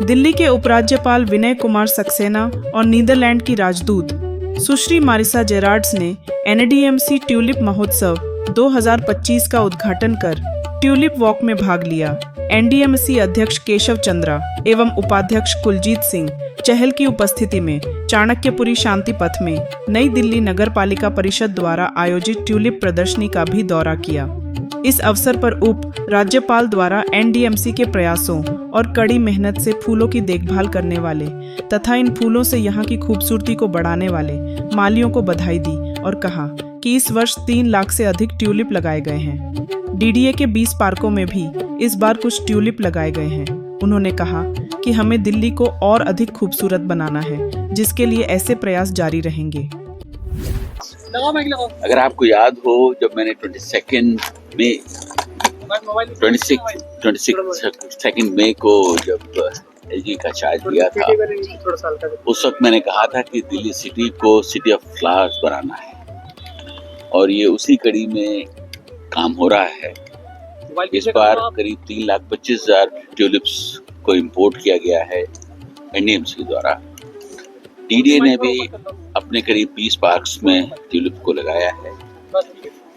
दिल्ली के उपराज्यपाल विनय कुमार सक्सेना और नीदरलैंड की राजदूत सुश्री मारिसा जेरार्ड्स ने एनडीएमसी ट्यूलिप महोत्सव 2025 का उद्घाटन कर ट्यूलिप वॉक में भाग लिया। एनडीएमसी अध्यक्ष केशव चंद्रा एवं उपाध्यक्ष कुलजीत सिंह चहल की उपस्थिति में चाणक्यपुरी शांति पथ में नई दिल्ली नगर पालिका परिषद द्वारा आयोजित ट्यूलिप प्रदर्शनी का भी दौरा किया। इस अवसर पर उप राज्यपाल द्वारा एनडीएमसी के प्रयासों और कड़ी मेहनत से फूलों की देखभाल करने वाले तथा इन फूलों से यहाँ की खूबसूरती को बढ़ाने वाले मालियों को बधाई दी और कहा कि इस वर्ष 3 लाख से अधिक ट्यूलिप लगाए गए हैं। डीडीए के 20 पार्कों में भी इस बार कुछ ट्यूलिप लगाए गए हैं। उन्होंने कहा कि हमें दिल्ली को और अधिक खूबसूरत बनाना है, जिसके लिए ऐसे प्रयास जारी रहेंगे। अगर आपको याद हो, जब मैंने 22 मई को जब एलजी का चार्ज लिया था, उस वक्त मैंने कहा था कि दिल्ली सिटी को सिटी ऑफ फ्लावर्स बनाना है और ये उसी कड़ी में काम हो रहा है। इस बार करीब 3,25,000 ट्यूलिप्स को इंपोर्ट किया गया है एनडीएमसी द्वारा। डीडीए ने भी अपने करीब 20 पार्क्स में ट्यूलिप को लगाया है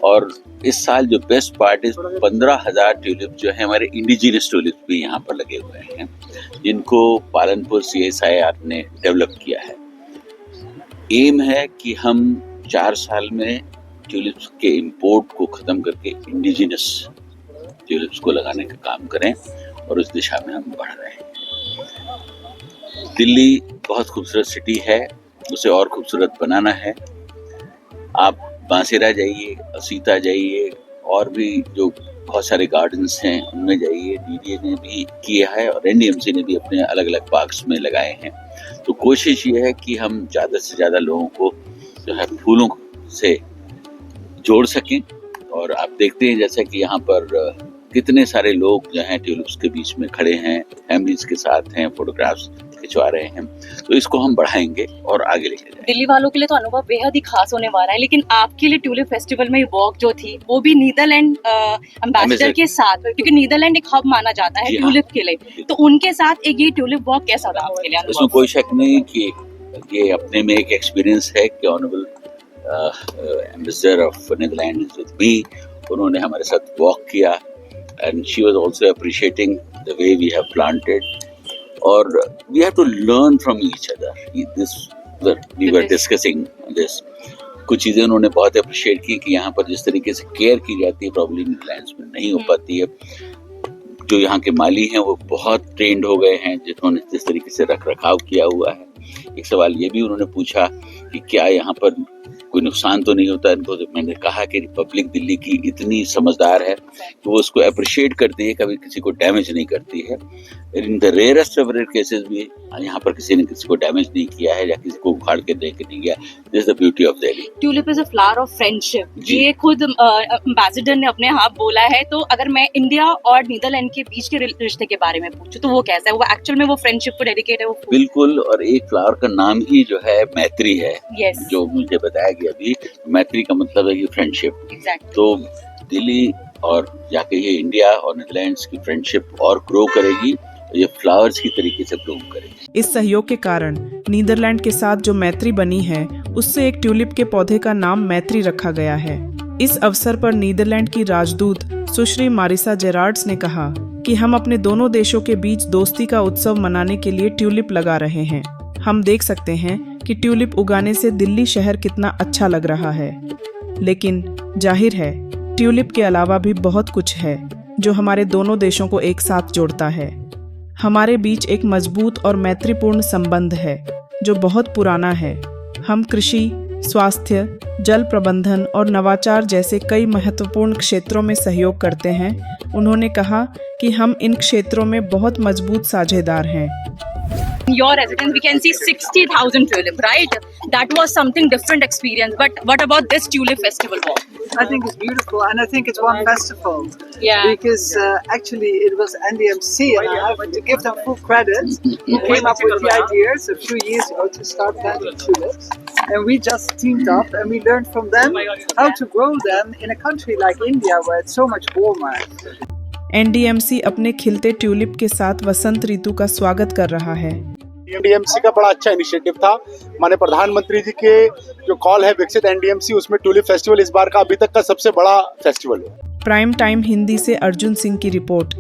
और इस साल जो बेस्ट पार्ट है 15,000 ट्यूलिप जो है हमारे इंडिजिनस ट्यूलिप भी यहाँ पर लगे हुए हैं, जिनको पालनपुर CSIR ने डेवलप किया है। एम है कि हम 4 साल में ट्यूलिप्स के इंपोर्ट को खत्म करके इंडिजिनस ट्यूलिप्स को लगाने का काम करें और उस दिशा में हम बढ़ रहे हैं। दिल्ली बहुत खूबसूरत सिटी है, उसे और खूबसूरत बनाना है। आप बांसेरा जाइए, सीता जाइए और भी जो बहुत सारे गार्डन्स हैं उनमें जाइए। डीडीए ने भी किया है और एनडीएमसी ने भी अपने अलग अलग पार्क्स में लगाए हैं। तो कोशिश ये है कि हम ज़्यादा से ज़्यादा लोगों को जो है फूलों से जोड़ सकें। और आप देखते हैं जैसा कि यहाँ पर कितने सारे लोग जो हैं ट्यूलिप्स के बीच में खड़े हैं, फैमिलीज के साथ हैं, फोटोग्राफ्स खिंचवा रहे हैं। तो इसको हम बढ़ाएंगे और आगे लेके जाएंगे। दिल्ली वालों के लिए तो अनुभव बेहद ही खास होने वाला है, लेकिन आपके लिए ट्यूलिप फेस्टिवल में वॉक जो थी वो भी नीदरलैंड एम्बेसडर के साथ, क्योंकि नीदरलैंड एक हब माना जाता है ट्यूलिप के लिए, तो उनके साथ एक ये ट्यूलिप वॉक कैसा था आपके लिए? इसमें कोई शक नहीं कि ये अपने में एक एक्सपीरियंस है कि honourable ambassador of Netherland with me, उन्होंने हमारे साथ वॉक किया and she was also appreciating the way we have planted, or we have to learn from each other. We were discussing this. कुछ चीज़ें उन्होंने बहुत अप्रिशिएट की कि यहाँ पर जिस तरीके से केयर की जाती है प्रॉब्लम नीदरलैंड्स में नहीं हो पाती है। जो यहाँ के माली हैं वो बहुत ट्रेंड हो गए हैं, जिन्होंने जिस तरीके से रख रखाव किया हुआ है। एक सवाल ये भी उन्होंने पूछा कि क्या यहाँ पर कोई नुकसान तो नहीं होता इनको। तो मैंने कहा कि पब्लिक दिल्ली की इतनी समझदार है कि वो उसको अप्रिशिएट करती है, कभी किसी को डैमेज नहीं करती है। In the rarest of rare cases भी यहाँ पर किसी ने किसी को डैमेज नहीं किया है या किसी को उखाड़ के लेके नहीं गया। This is the beauty of Delhi. Tulip is a flower of friendship, ये खुद एम्बेसडर ने अपने आप बोला है। तो अगर मैं इंडिया और नीदरलैंड के बीच के रिश्ते के बारे में पूछूं तो वो कैसा है? वो एक्चुअल में वो फ्रेंडशिप को डेडिकेट है? वो बिल्कुल, और एक फ्लावर का नाम ही जो है मैत्री है। yes. जो मुझे बताया गया अभी, मैत्री का मतलब है कि फ्रेंडशिप। exactly. तो दिल्ली और जाके ये इंडिया और नीदरलैंड्स की फ्रेंडशिप और ग्रो करेगी, ये फ्लावर्स की तरीके से ब्लूम करेगी। इस सहयोग के कारण नीदरलैंड के साथ जो मैत्री बनी है, उससे एक ट्यूलिप के पौधे का नाम मैत्री रखा गया है। इस अवसर पर नीदरलैंड की राजदूत सुश्री मारिसा जेरार्ड्स ने कहा कि हम अपने दोनों देशों के बीच दोस्ती का उत्सव मनाने के लिए ट्यूलिप लगा रहे हैं। हम देख सकते हैं कि ट्यूलिप उगाने से दिल्ली शहर कितना अच्छा लग रहा है, लेकिन जाहिर है ट्यूलिप के अलावा भी बहुत कुछ है जो हमारे दोनों देशों को एक साथ जोड़ता है। हमारे बीच एक मजबूत और मैत्रीपूर्ण संबंध है जो बहुत पुराना है। हम कृषि, स्वास्थ्य, जल प्रबंधन और नवाचार जैसे कई महत्वपूर्ण क्षेत्रों में सहयोग करते हैं। उन्होंने कहा कि हम इन क्षेत्रों में बहुत मजबूत साझेदार हैं। Your residence, we can see 60,000 tulip, right? That was something different experience. But what about this tulip festival walk? I think it's beautiful, and I think it's one festival. Yeah. Because actually, it was NDMC, and I have to give them full credit. Who came up with the ideas a few years ago to start planting tulips, and we just teamed up and we learned from them how to grow them in a country like India, where it's so much warmer. NDMC अपने खिलते tulip के साथ वसंत ऋतु का स्वागत कर रहा है। NDMC का बड़ा अच्छा इनिशिएटिव था। माननीय प्रधानमंत्री जी के जो कॉल है विकसित एनडीएमसी, उसमें ट्यूलिप फेस्टिवल इस बार का अभी तक का सबसे बड़ा फेस्टिवल है। प्राइम टाइम हिंदी से अर्जुन सिंह की रिपोर्ट।